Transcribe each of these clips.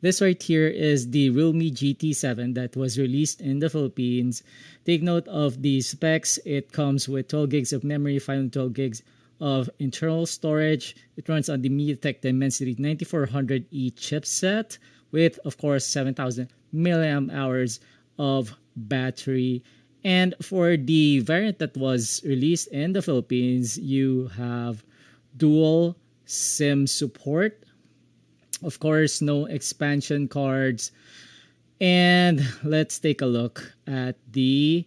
This right here is the Realme GT7 that was released in the Philippines. Take note of the specs. It comes with 12 gigs of memory, 512 gigs of internal storage. It runs on the MediaTek Dimensity 9400E chipset with, of course, 7,000 milliamp hours of battery. And for the variant that was released in the Philippines, you have dual SIM support. Of course, no expansion cards. And let's take a look at the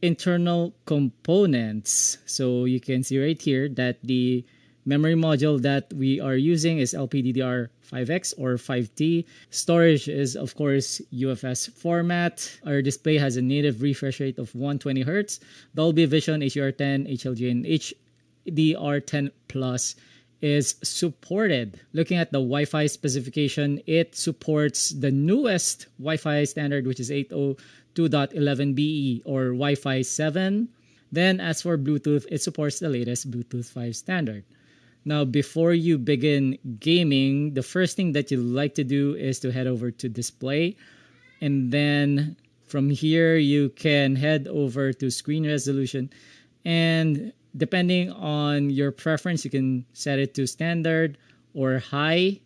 internal components. So you can see right here that the memory module that we are using is LPDDR5X or 5T. Storage is, of course, UFS format. Our display has a native refresh rate of 120 Hz. Dolby Vision, HDR10, HLG, and HDR10 Plus is supported. Looking at the Wi-Fi specification, it supports the newest Wi-Fi standard, which is 802.11be or Wi-Fi 7. Then as for Bluetooth, it supports the latest Bluetooth 5 standard. Now, before you begin gaming, the first thing that you like to do is to head over to display. And then from here, you can head over to screen resolution. And depending on your preference, you can set it to standard or high.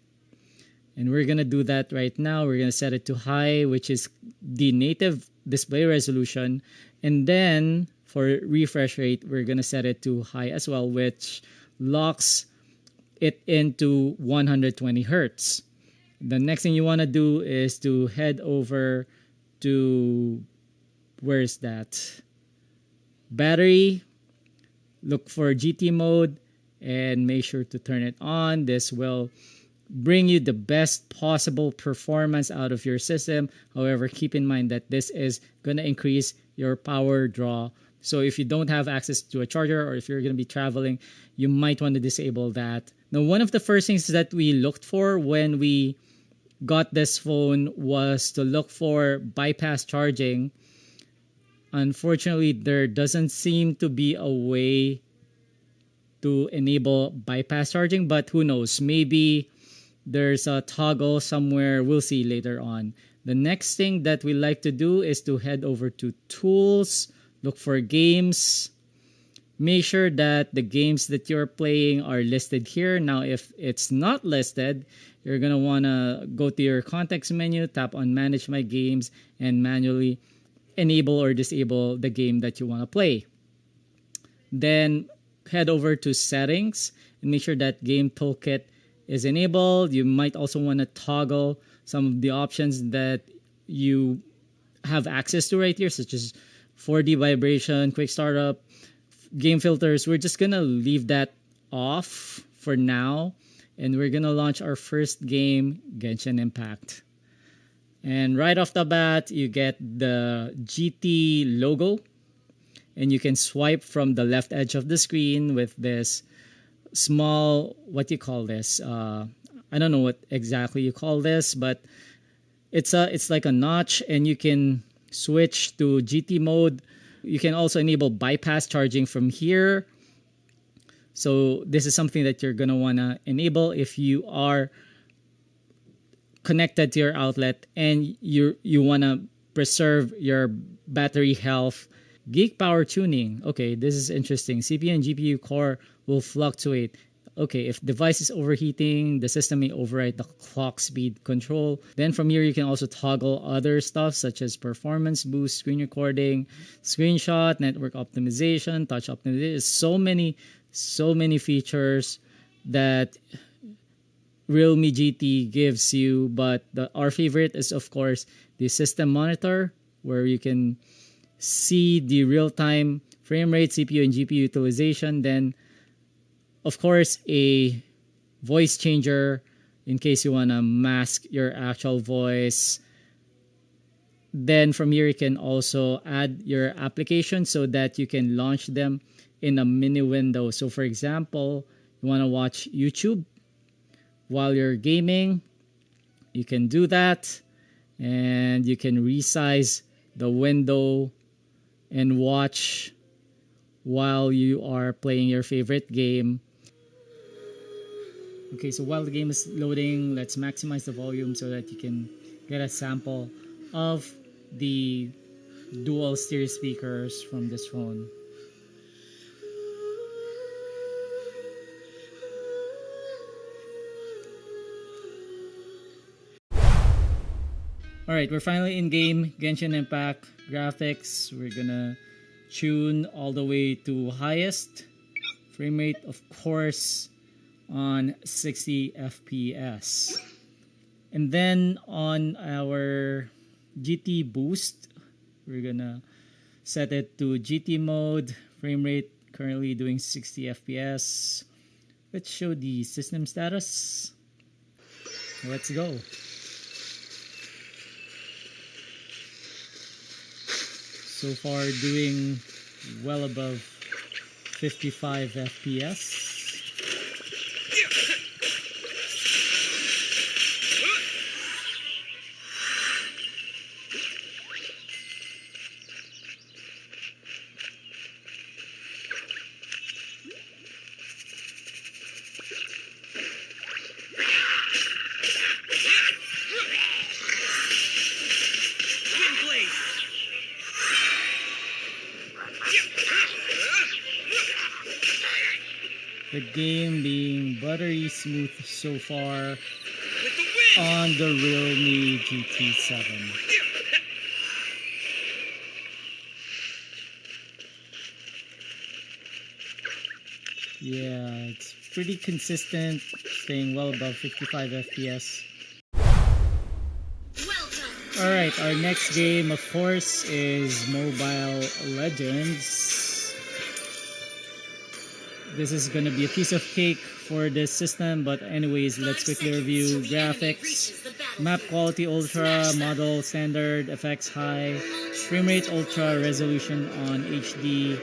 And we're going to do that right now. We're going to set it to high, which is the native display resolution. And then for refresh rate, we're going to set it to high as well, which locks it into 120 Hertz. The next thing you want to do is to head over to, where's that? Battery. Look for GT mode and make sure to turn it on. This will bring you the best possible performance out of your system. However, keep in mind that this is going to increase your power draw. So if you don't have access to a charger or if you're going to be traveling, you might want to disable that. Now, one of the first things that we looked for when we got this phone was to look for bypass charging. Unfortunately, there doesn't seem to be a way to enable bypass charging, but who knows? Maybe there's a toggle somewhere. We'll see later on. The next thing that we like to do is to head over to tools, look for games. Make sure that the games that you're playing are listed here. Now, if it's not listed, you're going to want to go to your context menu, tap on Manage My Games, and manually enable or disable the game that you want to play. Then head over to settings and make sure that game toolkit is enabled. You might also want to toggle some of the options that you have access to right here, such as 4D vibration, quick startup, game filters. We're just going to leave that off for now. And we're going to launch our first game, Genshin Impact. And right off the bat, you get the GT logo. And you can swipe from the left edge of the screen with this small, what do you call this? I don't know what exactly you call this, but it's like a notch, and you can switch to GT mode. You can also enable bypass charging from here. So this is something that you're going to want to enable if you are connected to your outlet and you want to preserve your battery health. Geek power tuning. Okay, this is interesting. CPU and GPU core will fluctuate. Okay, if device is overheating, the system may override the clock speed control. Then from here, you can also toggle other stuff such as performance boost, screen recording, screenshot, network optimization, touch optimization. So many features that Realme GT gives you, but our favorite is, of course, the system monitor, where you can see the real-time frame rate, CPU, and GPU utilization. Then, of course, a voice changer in case you want to mask your actual voice. Then from here, you can also add your application so that you can launch them in a mini window. So, for example, you want to watch YouTube while you're gaming, you can do that, and you can resize the window and watch while you are playing your favorite game. Okay, so while the game is loading, let's maximize the volume so that you can get a sample of the dual stereo speakers from this phone. Alright, we're finally in game. Genshin Impact graphics. We're gonna tune all the way to highest. Frame rate, of course, on 60 FPS. And then on our GT boost, we're gonna set it to GT mode. Frame rate currently doing 60 FPS. Let's show the system status. Let's go. So far doing well above 55 FPS. The game being buttery smooth so far on the realme GT7. Yeah, it's pretty consistent, staying well above 55 FPS. Alright, our next game, of course, is Mobile Legends. This is gonna be a piece of cake for this system, but anyways, let's quickly review graphics. Map quality ultra, model standard, effects high, frame rate ultra, resolution on HD,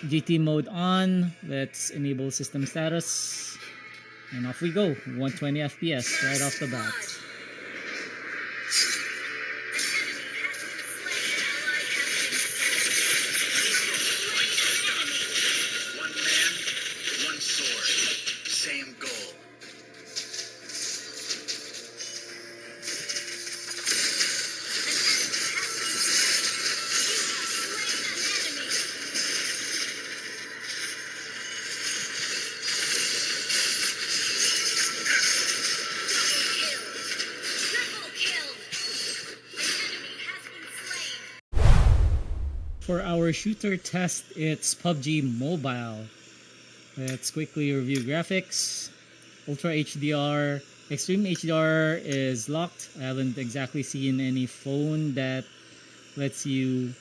GT mode on. Let's enable system status, and off we go. 120 FPS right off the bat. For our shooter test, it's PUBG Mobile. Let's quickly review graphics. Ultra HDR, Extreme HDR is locked. I haven't exactly seen any phone that lets you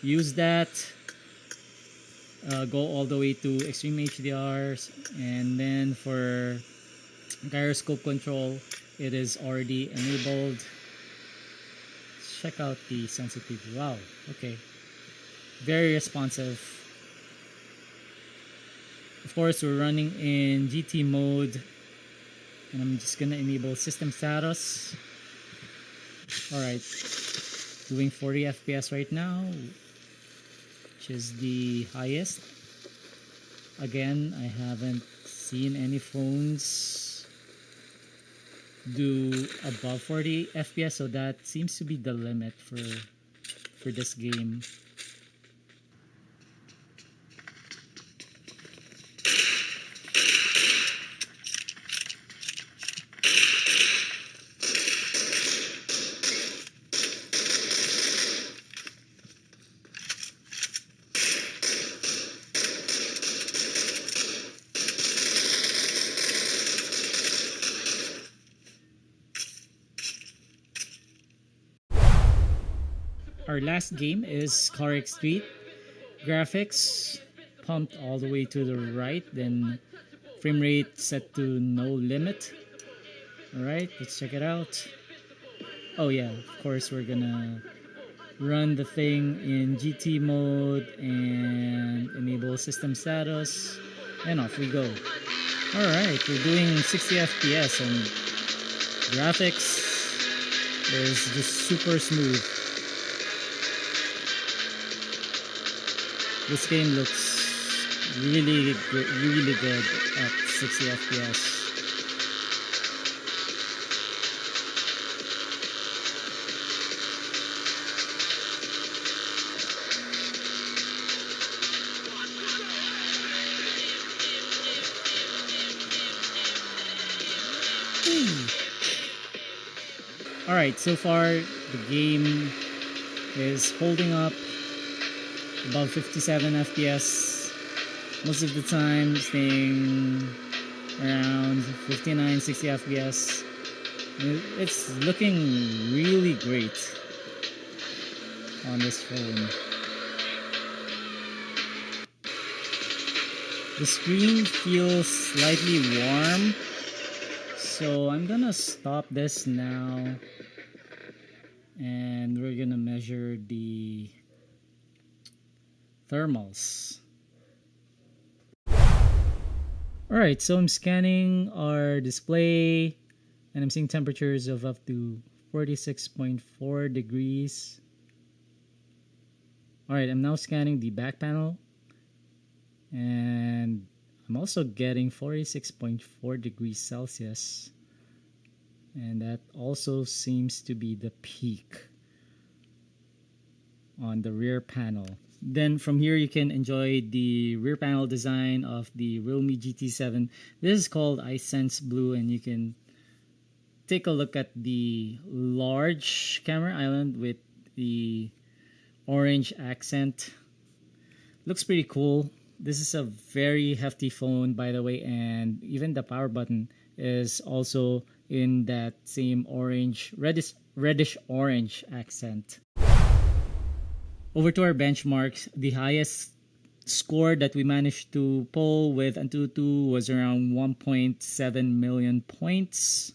use that. Go all the way to Extreme HDRs, and then for gyroscope control, it is already enabled. Check out the sensitivity. Wow, okay. Very responsive. Of course, we're running in GT mode, and I'm just gonna enable system status. Alright, doing 40 FPS right now, which is the highest. Again, I haven't seen any phones do above 40 FPS, so that seems to be the limit for this game. Our last game is CarX Street. Graphics pumped all the way to the right, then frame rate set to no limit. Alright, let's check it out. Oh yeah, of course we're gonna run the thing in GT mode and enable system status, and off we go. Alright, we're doing 60 FPS and graphics is just super smooth. This game looks really good at 60 FPS. Alright, so far the game is holding up above 57 FPS. Most of the time staying around 59, 60 FPS. It's looking really great on this phone. The screen feels slightly warm, so I'm gonna stop this now and we're gonna measure the thermals. Alright, so I'm scanning our display and I'm seeing temperatures of up to 46.4 degrees. Alright, I'm now scanning the back panel and I'm also getting 46.4 degrees Celsius, and that also seems to be the peak on the rear panel. Then from here you can enjoy the rear panel design of the Realme GT7. This is called iSense Blue, and you can take a look at the large camera island with the orange accent. Looks pretty cool. This is a very hefty phone, by the way, and even the power button is also in that same orange, reddish orange accent. Over to our benchmarks, the highest score that we managed to pull with Antutu was around 1.7 million points.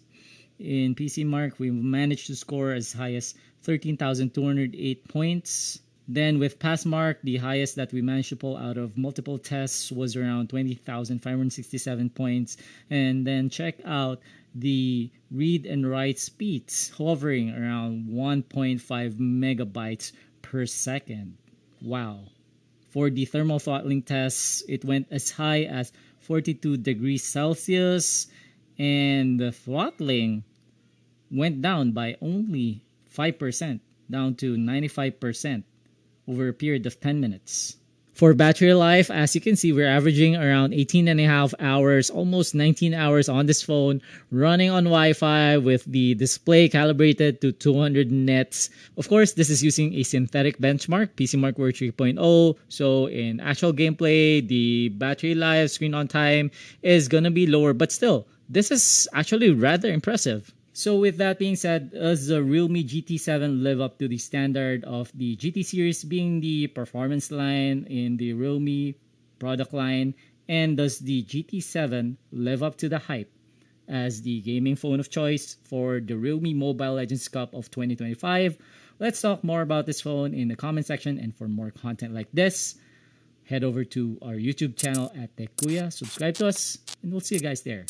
In PC Mark, we managed to score as high as 13,208 points. Then with Passmark, the highest that we managed to pull out of multiple tests was around 20,567 points. And then check out the read and write speeds, hovering around 1.5 megabytes per second. Wow. For the thermal throttling tests, it went as high as 42 degrees Celsius, and the throttling went down by only 5%, down to 95% over a period of 10 minutes. For battery life, as you can see, we're averaging around 18 and a half hours, almost 19 hours on this phone, running on Wi-Fi with the display calibrated to 200 nits. Of course, this is using a synthetic benchmark, PC Mark Word 3.0. So in actual gameplay, the battery life, screen on time is gonna be lower, but still, this is actually rather impressive. So with that being said, does the Realme GT7 live up to the standard of the GT series being the performance line in the Realme product line? And does the GT7 live up to the hype as the gaming phone of choice for the Realme Mobile Legends Cup of 2025? Let's talk more about this phone in the comment section, and for more content like this, head over to our YouTube channel at TechKuya, subscribe to us, and we'll see you guys there.